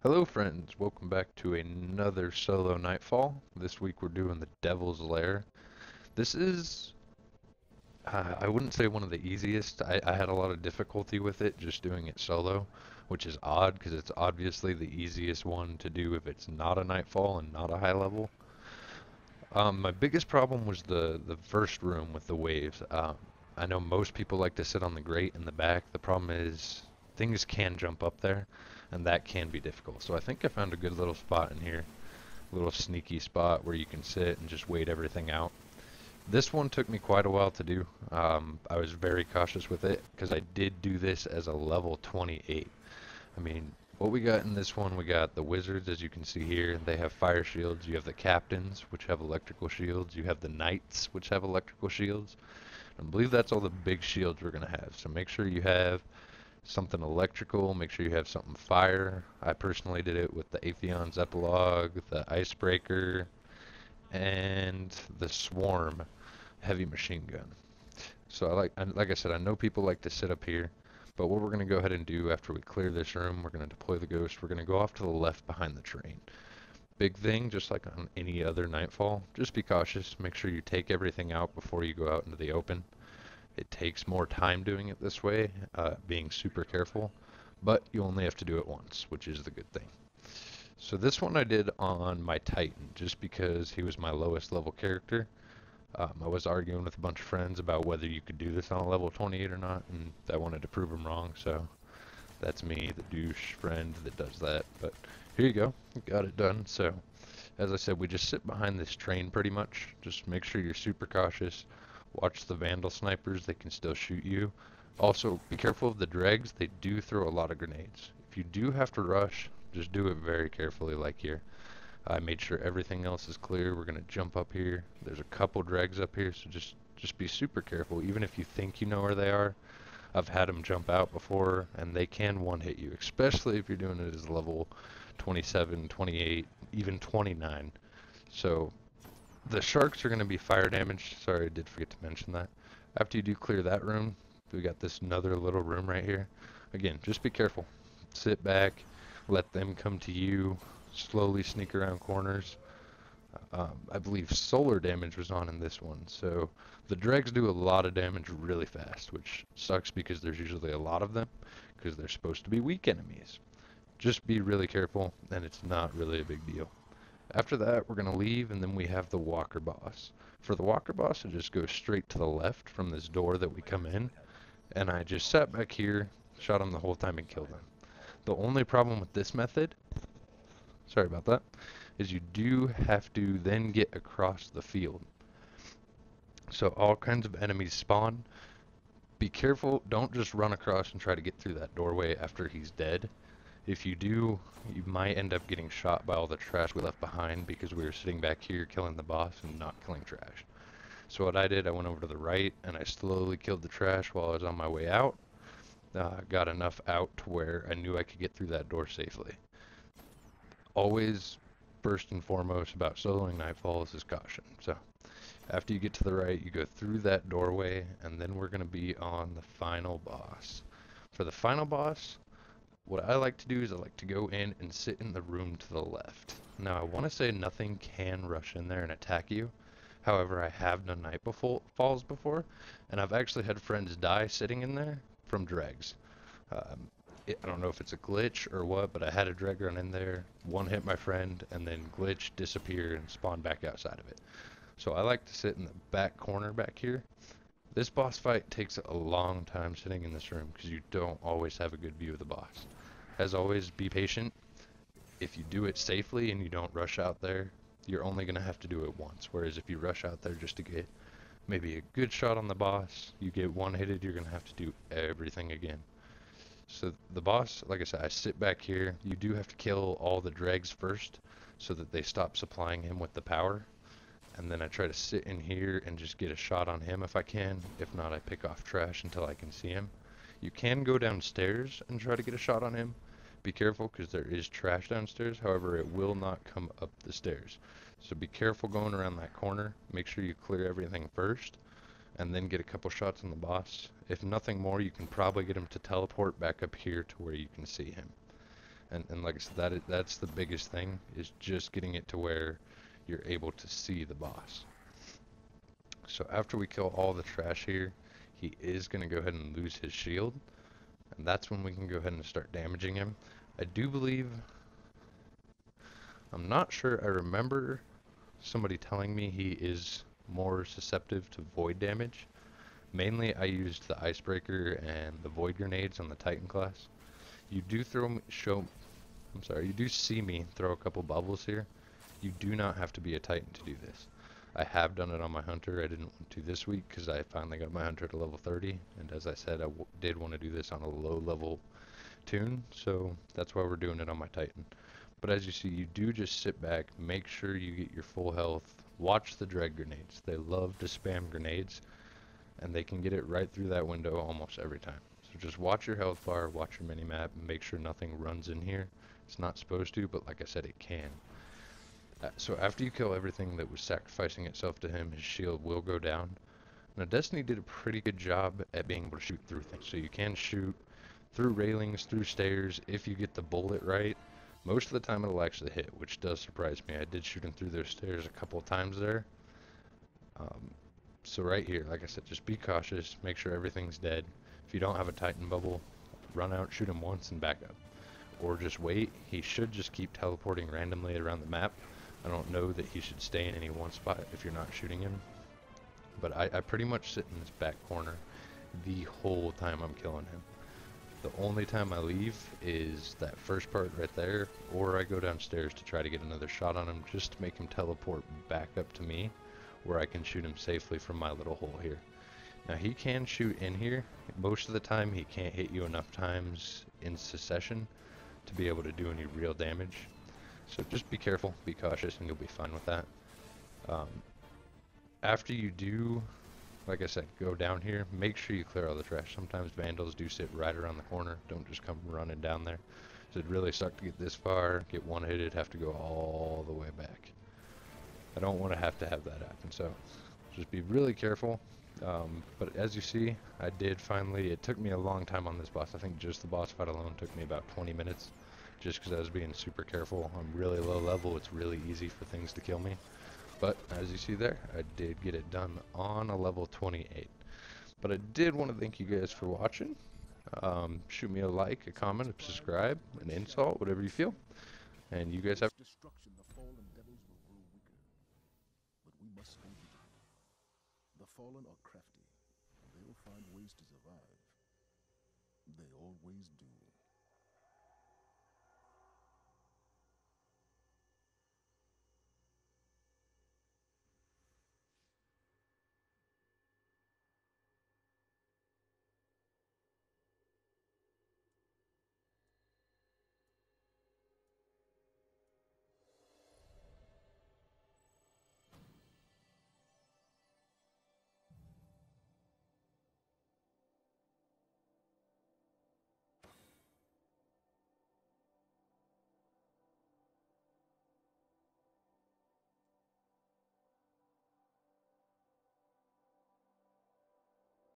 Hello friends, welcome back to another solo Nightfall. This week we're doing the Devil's Lair. This is, I wouldn't say one of the easiest. I had a lot of difficulty with it just doing it solo, which is odd because it's obviously the easiest one to do if it's not a Nightfall and not a high level. My biggest problem was the first room with the waves. I know most people like to sit on the grate in the back. The problem is things can jump up there, and that can be difficult. So I think I found a good little spot in here, a little sneaky spot where you can sit and just wait everything out. This one took me quite a while to do. I was very cautious with it because I did do this as a level 28. I mean, what we got in this one, we got the wizards, as you can see here. They have fire shields. You have the captains, which have electrical shields. You have the knights, which have electrical shields. I believe that's all the big shields we're going to have. So make sure you have something electrical. Make sure you have something fire. I personally did it with the Atheon's Epilogue, the Icebreaker, and the Swarm heavy machine gun. So like I said, I know people like to sit up here. But what we're going to go ahead and do after we clear this room, we're going to deploy the ghost. We're going to go off to the left behind the train. Big thing, just like on any other Nightfall, just be cautious. Make sure you take everything out before you go out into the open. It takes more time doing it this way, being super careful, but you only have to do it once, which is the good thing. So this one I did on my Titan, just because he was my lowest level character. I was arguing with a bunch of friends about whether you could do this on a level 28 or not, and I wanted to prove them wrong, so that's me, the douche friend that does that. But here you go, got it done. So, as I said, we just sit behind this train pretty much. Just make sure you're super cautious. Watch the Vandal snipers, they can still shoot you. Also, be careful of the dregs, they do throw a lot of grenades. If you do have to rush, just do it very carefully like here. I made sure everything else is clear. We're going to jump up here. There's a couple dregs up here, so just be super careful. Even if you think you know where they are, I've had them jump out before, and they can one-hit you, especially if you're doing it as level 27, 28, even 29. So the sharks are going to be fire damaged. Sorry, I did forget to mention that. After you do clear that room, we got this another little room right here. Again, just be careful. Sit back, let them come to you, slowly sneak around corners. I believe solar damage was on in this one, so the dregs do a lot of damage really fast, which sucks because there's usually a lot of them, because they're supposed to be weak enemies. Just be really careful, and it's not really a big deal. After that, we're going to leave, and then we have the walker boss. For the walker boss, I just go straight to the left from this door that we come in, and I just sat back here, shot him the whole time, and killed him. The only problem with this method, sorry about that, is you do have to then get across the field. So all kinds of enemies spawn. Be careful, don't just run across and try to get through that doorway after he's dead. If you do, you might end up getting shot by all the trash we left behind because we were sitting back here killing the boss and not killing trash. So what I did, I went over to the right and I slowly killed the trash while I was on my way out. Got enough out to where I knew I could get through that door safely. Always, first and foremost about soloing Nightfalls is caution. So after you get to the right, you go through that doorway, and then we're going to be on the final boss. For the final boss, what I like to do is I like to go in and sit in the room to the left. Now, I want to say nothing can rush in there and attack you. However, I have done Nightfalls before, and I've actually had friends die sitting in there from dregs. Um, I don't know if it's a glitch or what, but I had a dreg run in there, one hit my friend, and then glitch, disappear, and spawn back outside of it. So I like to sit in the back corner back here. This boss fight takes a long time sitting in this room because you don't always have a good view of the boss. As always, be patient. If you do it safely and you don't rush out there, you're only going to have to do it once. Whereas if you rush out there just to get maybe a good shot on the boss, you get one hitted, you're going to have to do everything again. So the boss, like I said, I sit back here. You do have to kill all the dregs first so that they stop supplying him with the power. And then I try to sit in here and just get a shot on him if I can. If not, I pick off trash until I can see him. You can go downstairs and try to get a shot on him. Be careful because there is trash downstairs. However, it will not come up the stairs. So be careful going around that corner. Make sure you clear everything first and then get a couple shots on the boss. If nothing more, you can probably get him to teleport back up here to where you can see him. And like I said, that's the biggest thing, is just getting it to where you're able to see the boss. So after we kill all the trash here, he is going to go ahead and lose his shield, and that's when we can go ahead and start damaging him. I do believe, I'm not sure, I remember somebody telling me he is more susceptible to void damage. Mainly I used the icebreaker and the void grenades on the Titan class. You do you do see me throw a couple bubbles here. You do not have to be a Titan to do this. I have done it on my hunter. I didn't want to this week because I finally got my hunter to level 30, and as I said, I did want to do this on a low level tune, so that's why we're doing it on my Titan. But as you see, you do just sit back, make sure you get your full health, watch the dread grenades. They love to spam grenades, and they can get it right through that window almost every time. So just watch your health bar, watch your mini-map, and make sure nothing runs in here. It's not supposed to, but like I said, it can. So after you kill everything that was sacrificing itself to him, his shield will go down. Now Destiny did a pretty good job at being able to shoot through things. So you can shoot through railings, through stairs, if you get the bullet right. Most of the time it'll actually hit, which does surprise me. I did shoot him through those stairs a couple of times there. So right here, like I said, just be cautious, make sure everything's dead. If you don't have a Titan bubble, run out, shoot him once, and back up. Or just wait. He should just keep teleporting randomly around the map. I don't know that he should stay in any one spot if you're not shooting him. But I pretty much sit in this back corner the whole time I'm killing him. The only time I leave is that first part right there, or I go downstairs to try to get another shot on him just to make him teleport back up to me, where I can shoot him safely from my little hole here. Now he can shoot in here. Most of the time he can't hit you enough times in succession to be able to do any real damage. So just be careful, be cautious, and you'll be fine with that. After you do, like I said, go down here, make sure you clear all the trash. Sometimes vandals do sit right around the corner. Don't just come running down there. So it'd really suck to get this far, get one-hitted, have to go all the way back. I don't want to have that happen, so just be really careful. But as you see, I did finally, it took me a long time on this boss. I think just the boss fight alone took me about 20 minutes, just because I was being super careful. I'm really low level, it's really easy for things to kill me. But as you see there, I did get it done on a level 28. But I did want to thank you guys for watching. Shoot me a like, a comment, a subscribe, an insult, whatever you feel. And you guys have destruction, the fallen devils will grow weaker. But we must stay vigilant. The fallen are crafty. They will find ways to survive. They always do.